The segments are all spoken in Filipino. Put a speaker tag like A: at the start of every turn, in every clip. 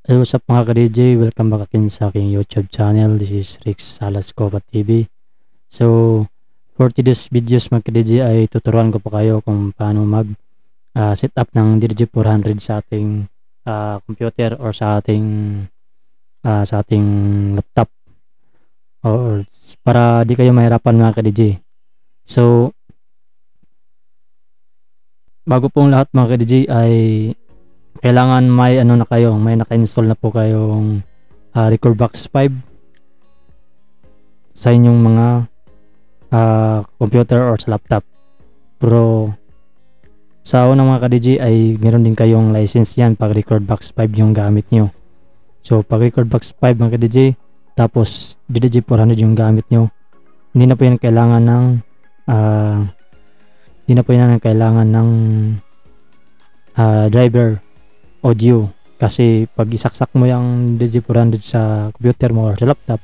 A: Hey, what's up mga ka-DJ? Welcome back again sa aking YouTube channel. This is Rex Salas Cobat TV. So, for today's videos mga ka-DJ ay tuturuan ko pa kayo kung paano mag set up ng DDG400 sa ating computer or sa ating laptop, or para di kayo mahirapan mga ka-DJ. So, bago pong lahat mga ka-DJ ay kailangan may may naka-install na po kayong Recordbox 5 sa inyong mga computer or sa laptop. Pero sa unang mga ka-DJ ay meron din kayong license yan pag Recordbox 5 yung gamit nyo. So pag Recordbox 5 mga ka-DJ tapos DDG400 yung gamit nyo, hindi na po yan kailangan ng driver audio, kasi pag isaksak mo yung DDG400 sa computer mo or sa laptop,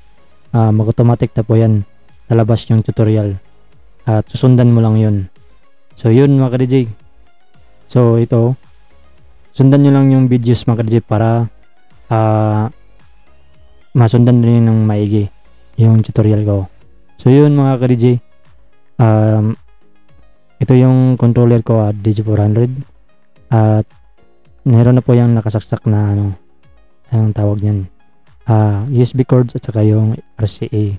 A: mag-automatic na po yan lalabas yung tutorial at susundan mo lang yun. So yun mga ka-DJ, so ito sundan nyo lang yung videos mga ka-DJ para masundan rin ng maigi yung tutorial ko. So yun mga ka-DJ, ito yung controller ko at DDG400 at meron na po yung nakasaksak na ang tawag niyan, USB cords at saka yung RCA,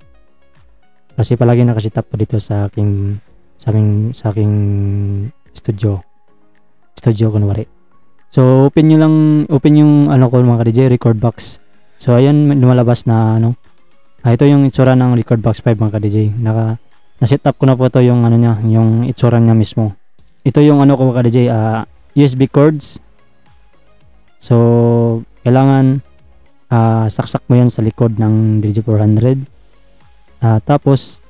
A: kasi palagi nakasitap po dito sa aking studio kunwari. So open yung ko mga ka-DJ, Recordbox. So ayan, lumalabas na ito yung itsura ng Recordbox 5 mga ka-DJ. Na-set up ko na po ito yung yung itsura niya mismo. Ito yung ko mga ka-DJ, USB cords. So kailangan saksak mo yan sa likod ng DDG400, tapos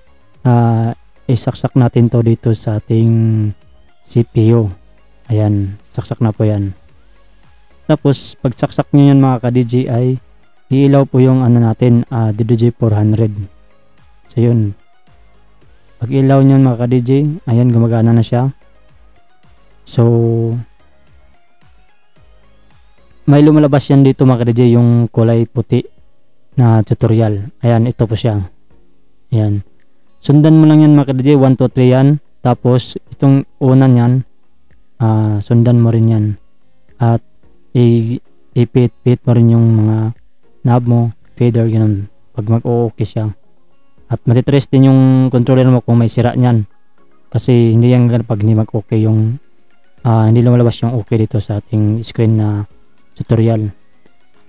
A: isaksak natin to dito sa ating CPU. Ayan, saksak na po yan. Tapos pag saksak nyo yan mga ka-DJ ay iilaw po yung natin, DDG400. So yun, pag ilaw nyo mga ka-DJ, ayan, gumagana na siya. So may lumalabas yan dito mga ka-DJ, yung kulay puti na tutorial. Ayan, ito po siya. Ayan, sundan mo lang yan mga ka-DJ, 1, 2, 3 yan. Tapos itong unan yan, sundan mo rin yan at ipit mo rin yung mga knob mo, fader, ganun, pag mag-o-okay siya. At matitrace din yung controller mo kung may sira nyan, kasi hindi yan pag hindi mag-okay yung hindi lumalabas yung okay dito sa ating screen na tutorial.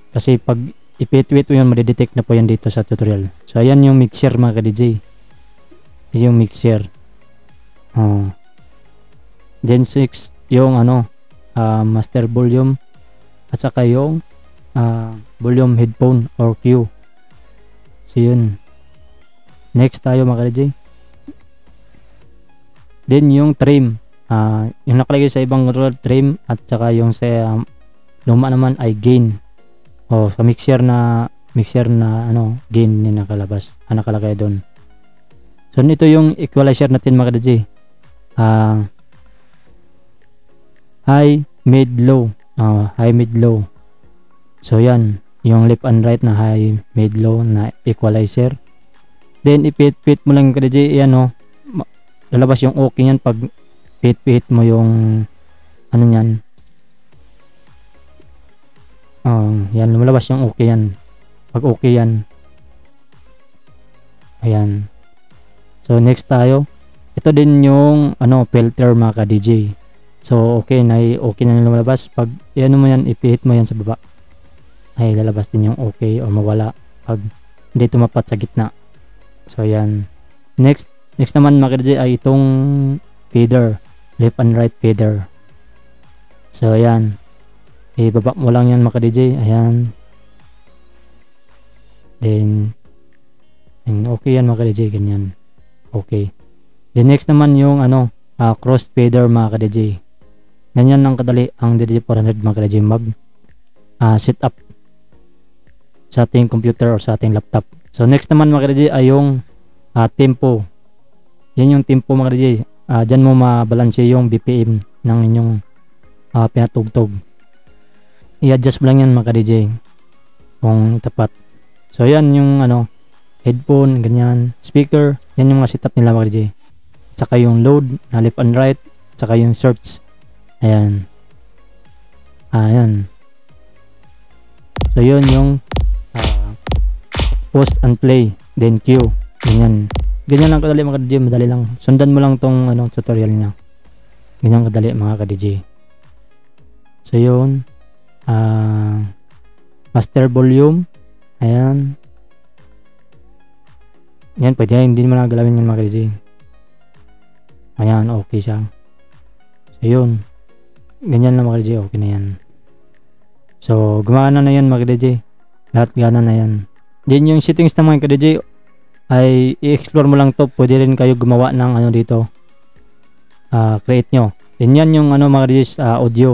A: Kasi pag ipit-wit mo yun, madidetect na po yan dito sa tutorial. So ayan yung mixer mga ka-DJ, yung mixer. Gen 6 yung master volume at saka yung volume headphone or Q. So yun, next tayo mga ka-DJ. Then yung trim, yung nakalagay sa ibang controller, trim, at saka yung sa luma naman ay gain, o sa mixer na gain na nakalagay doon. So ito yung equalizer natin mga ka-DJ, high, mid, low. High, mid, low. So yan yung left and right na high, mid, low na equalizer. Then ipit-pit mo lang ka-DJ, lalabas yung okay yan pag pit mo yung yan. Yan, lumalabas yung okay yan pag okay yan. Ayan. So next tayo, ito din yung filter mga ka-DJ. So okay na lumalabas pag mo yan, ipihit mo yan sa baba, ay lalabas din yung okay o mawala pag hindi tumapat sa gitna. So ayan. Next naman mga ka-DJ ay itong fader, left and right fader. So ayan, ibaba mo lang yan mga ka-DJ. Ayan, then okay yan mga ka-DJ, ganyan, okay. Then next naman yung cross fader mga ka-DJ. Ganyan lang kadali ang DDG400 mga ka-DJ mag set up sa ating computer or sa ating laptop. So next naman mga ka-DJ ay yung tempo. Yan yung tempo mga ka-DJ. Dyan mo mabalanse yung BPM ng inyong pinatugtog. I-adjust mo lang yan mga ka-DJ. kung itapat. So yan yung ano, headphone, ganyan, speaker, yan yung mga setup nila mga DJ. Tsaka yung load na left and right, tsaka yung search. Ayan. Ayan. So yun yung post and play, then queue. Ganyan. Ganyan lang kadali mga ka-DJ, madali lang. Sundan mo lang tong ano, tutorial niya. Ganyan kadali mga ka-DJ. So yun. Master volume. Ayan. Yan, pwede yan. Hindi mo na galawin yan mga ka-DJ. Ayan, okay siya. So yun. Ganyan lang mga ka-DJ, okay na yan. So gumana na yan mga ka-DJ. Lahat gana na yan. Then yung settings ng mga ka-DJ ay i-explore mo lang to. Pwede rin kayo gumawa ng ano dito. Create nyo. Then yan yung ano mga ka-DJ, audio.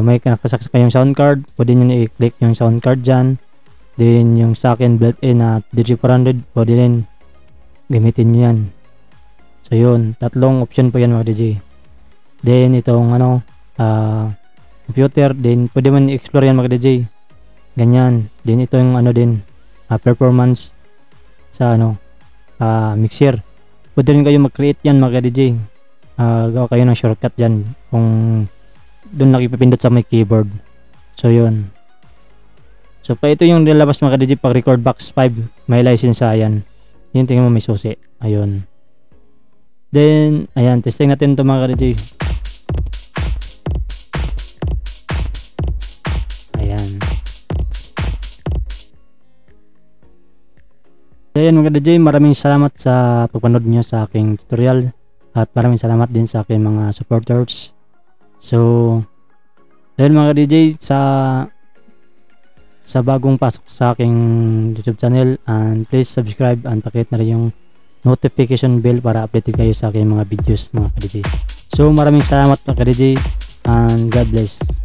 A: May nakasaksak kayong sound card. Pwede nyo i-click yung sound card dyan. Then yung sa akin built-in na DJ400, pwede rin gamitin nyo yan. So yun, tatlong option po yan mga DJ. Then itong ano, computer, then pwede mo i-explore yan mga DJ. Ganyan. Then ito yung ano din, performance sa ano, mixer. Pwede rin kayo mag-create yan mga DJ. Gawa kayo ng shortcut dyan kung doon nakipipindot sa may keyboard. So yun. So pa ito yung nilabas mga DJ pag record box 5, may license yan. Yun, tingnan mo may susi. Ayun. Then ayan, testing natin ito mga DJ. Ayan. Ayan mga DJ, maraming salamat sa pagpanood nyo sa aking tutorial. At maraming salamat din sa aking mga supporters. So ayun mga DJ, sa bagong pasok sa aking YouTube channel, and please subscribe and pakihit na rin yung notification bell para updated kayo sa aking mga videos mga ka-DJ. So maraming salamat mga ka-DJ and God bless.